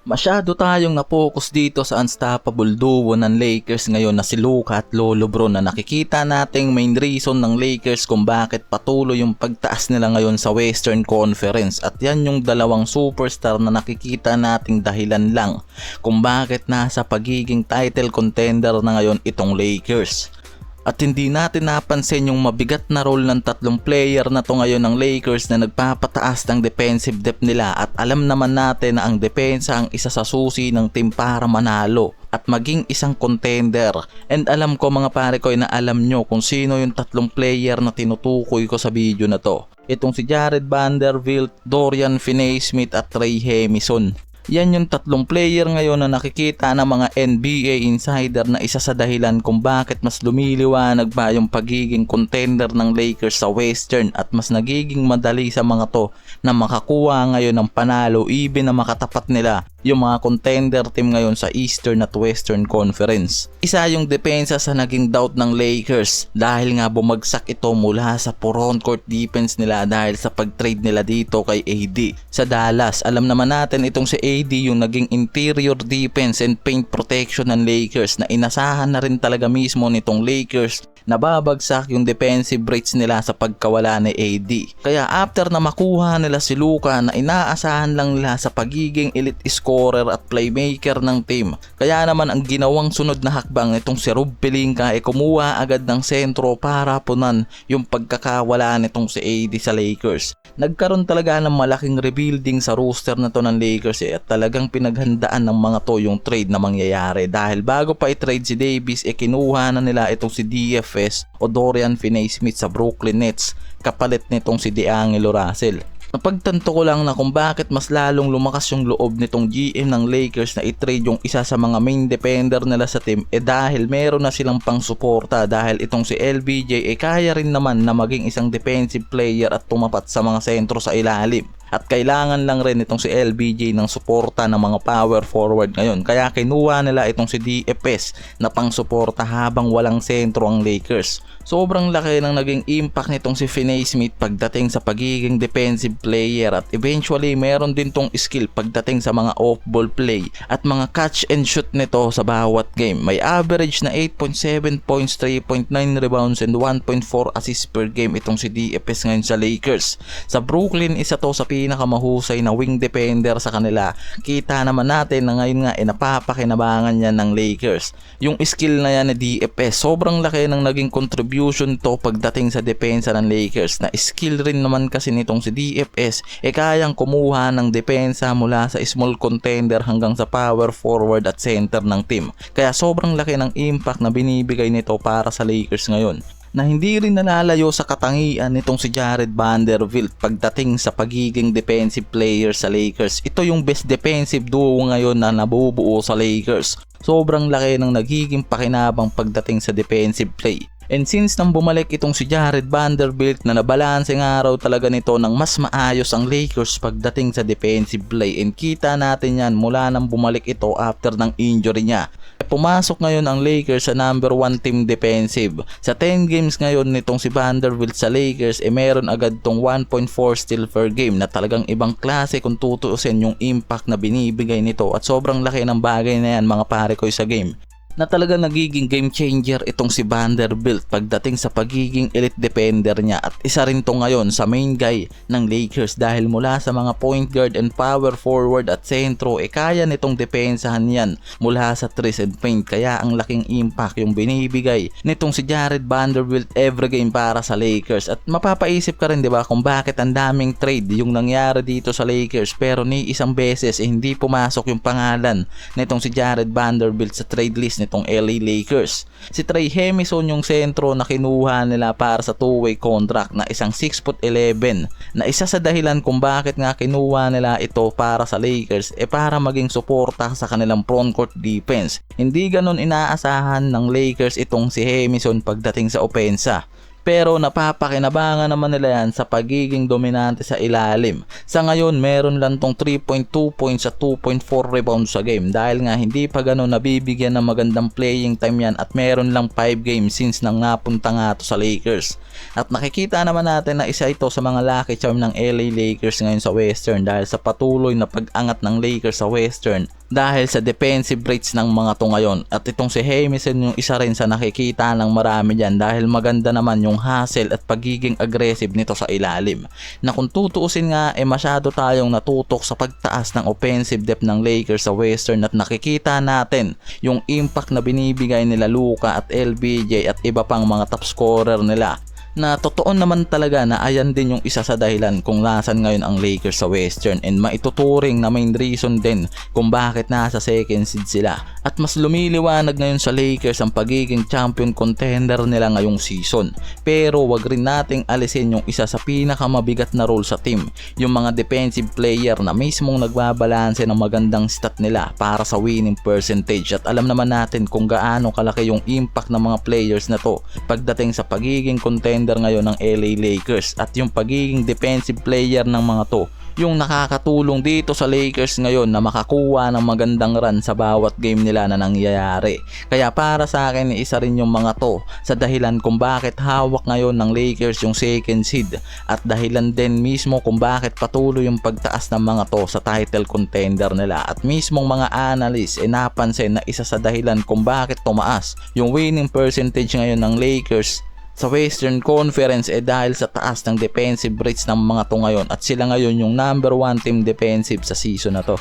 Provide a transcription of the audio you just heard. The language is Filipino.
Masyado tayong na-focus dito sa unstoppable duo ng Lakers ngayon na si Luka at Lolo Bro na nakikita nating main reason ng Lakers kung bakit patuloy yung pagtaas nila ngayon sa Western Conference, at yan yung dalawang superstar na nakikita nating dahilan lang kung bakit nasa pagiging title contender na ngayon itong Lakers. At hindi natin napansin yung mabigat na role ng tatlong player na to ngayon ng Lakers na nagpapataas ng defensive depth nila, at alam naman natin na ang depensa ang isa sa susi ng team para manalo at maging isang contender. And alam ko mga pare ko na alam nyo kung sino yung tatlong player na tinutukoy ko sa video na to. Itong si Jared Vanderbilt, Dorian Finney-Smith at Trey Hemison. Yan yung tatlong player ngayon na nakikita ng mga NBA insider na isa sa dahilan kung bakit mas lumiliwanag ba yung pagiging contender ng Lakers sa Western, at mas nagiging madali sa mga to na makakuha ngayon ng panalo even na makatapat nila yung mga contender team ngayon sa Eastern at Western Conference. Isa yung depensa sa naging doubt ng Lakers dahil nga bumagsak ito mula sa front court defense nila dahil sa pag-trade nila dito kay AD sa Dallas. Alam naman natin itong si AD yung naging interior defense and paint protection ng Lakers na inasahan na rin talaga mismo nitong Lakers na babagsak yung defensive rates nila sa pagkawala ni AD. Kaya after na makuha nila si Luka na inaasahan lang nila sa pagiging elite scorer at playmaker ng team, kaya naman ang ginawang sunod na hakbang nitong si Rob Pelinka ay kumuha agad ng sentro para punan yung pagkakawala nitong si AD sa Lakers. Nagkaroon talaga ng malaking rebuilding sa roster na to ng Lakers at talagang pinaghandaan ng mga to yung trade na mangyayari, dahil bago pa i-trade si Davis kinuha na nila itong si DFS o Dorian Finney-Smith sa Brooklyn Nets kapalit nitong si D'Angelo Russell. Napagtanto ko lang na kung bakit mas lalong lumakas yung loob nitong GM ng Lakers na i-trade yung isa sa mga main defender nila sa team dahil meron na silang pang suporta, dahil itong si LBJ kaya rin naman na maging isang defensive player at tumapat sa mga sentro sa ilalim. At kailangan lang rin itong si LBJ ng suporta ng mga power forward ngayon, kaya kinuha nila itong si DFS na pang suporta habang walang sentro ang Lakers. Sobrang laki ng naging impact nitong si Finney-Smith pagdating sa pagiging defensive player, at eventually meron din tong skill pagdating sa mga off-ball play at mga catch and shoot nito sa bawat game. May average na 8.7 points, 3.9 rebounds and 1.4 assists per game itong si DFS ngayon sa Lakers. Sa Brooklyn, isa to sa pinakamahusay na wing defender sa kanila. Kita naman natin na ngayon nga napapakinabangan yan ng Lakers. Yung skill na yan ni DFS, sobrang laki ng naging contribution to pagdating sa depensa ng Lakers, na skill rin naman kasi nitong si DFS kayang kumuha ng depensa mula sa small contender hanggang sa power forward at center ng team. Kaya sobrang laki ng impact na binibigay nito para sa Lakers ngayon, na hindi rin nalalayo sa katangian nitong si Jared Vanderbilt pagdating sa pagiging defensive player sa Lakers. Ito yung best defensive duo ngayon na nabubuo sa Lakers. Sobrang laki ng nagiging pakinabang pagdating sa defensive play. And since nang bumalik itong si Jared Vanderbilt na nabalanse nga raw talaga nito ng mas maayos ang Lakers pagdating sa defensive play, and kita natin yan mula nang bumalik ito after ng injury niya. Pumasok ngayon ang Lakers sa number 1 team defensive. Sa 10 games ngayon nitong si Vanderbilt sa Lakers meron agad tong 1.4 steal per game na talagang ibang klase kung tutuusin yung impact na binibigay nito, at sobrang laki ng bagay na yan mga pare ko sa game, na talaga nagiging game changer itong si Vanderbilt pagdating sa pagiging elite defender niya, at isa rin to ngayon sa main guy ng Lakers dahil mula sa mga point guard and power forward at sentro kaya nitong depensahan yan mula sa threes and paint, kaya ang laking impact yung binibigay nitong si Jared Vanderbilt every game para sa Lakers. At mapapaisip ka rin diba kung bakit ang daming trade yung nangyari dito sa Lakers pero ni isang beses hindi pumasok yung pangalan nitong si Jared Vanderbilt sa trade list nitong LA Lakers. Si Trey Hemison yung sentro na kinuha nila para sa two-way contract na isang 6'11", na isa sa dahilan kung bakit nga kinuha nila ito para sa Lakers para maging suporta sa kanilang frontcourt defense. Hindi ganon inaasahan ng Lakers itong si Hemison pagdating sa opensa. pero napapakinabangan naman nila yan sa pagiging dominante sa ilalim. Sa ngayon meron lang tong 3.2 points at 2.4 rebounds sa game dahil nga hindi pa gano'n nabibigyan ng magandang playing time yan at meron lang 5 games since nang napunta nga to sa Lakers. At nakikita naman natin na isa ito sa mga lucky charm ng LA Lakers ngayon sa Western dahil sa patuloy na pag-angat ng Lakers sa Western dahil sa defensive rates ng mga to ngayon. At itong si Jamison yung isa rin sa nakikita ng marami dyan dahil maganda naman yung hustle at pagiging aggressive nito sa ilalim, na kung tutuusin nga masyado tayong natutok sa pagtaas ng offensive depth ng Lakers sa Western at nakikita natin yung impact na binibigay nila Luka at LBJ at iba pang mga top scorer nila, na totoo naman talaga na ayan din yung isa sa dahilan kung nasan ngayon ang Lakers sa Western and maituturing na main reason din kung bakit nasa second seed sila. At mas lumiliwanag ngayon sa Lakers ang pagiging champion contender nila ngayong season. Pero wag rin nating alisin yung isa sa pinakamabigat na role sa team, yung mga defensive player na mismong nagbabalanse ng magandang stat nila para sa winning percentage. At alam naman natin kung gaano kalaki yung impact ng mga players na to pagdating sa pagiging contender ngayon ng LA Lakers, at yung pagiging defensive player ng mga to yung nakakatulong dito sa Lakers ngayon na makakuha ng magandang run sa bawat game nila na nangyayari. Kaya para sa akin isa rin yung mga to sa dahilan kung bakit hawak ngayon ng Lakers yung second seed at dahilan din mismo kung bakit patuloy yung pagtaas ng mga to sa title contender nila. At mismong mga analysts napansin na isa sa dahilan kung bakit tumaas yung winning percentage ngayon ng Lakers sa Western Conference dahil sa taas ng defensive rates ng mga to ngayon, at sila ngayon yung number 1 team defensive sa season na to.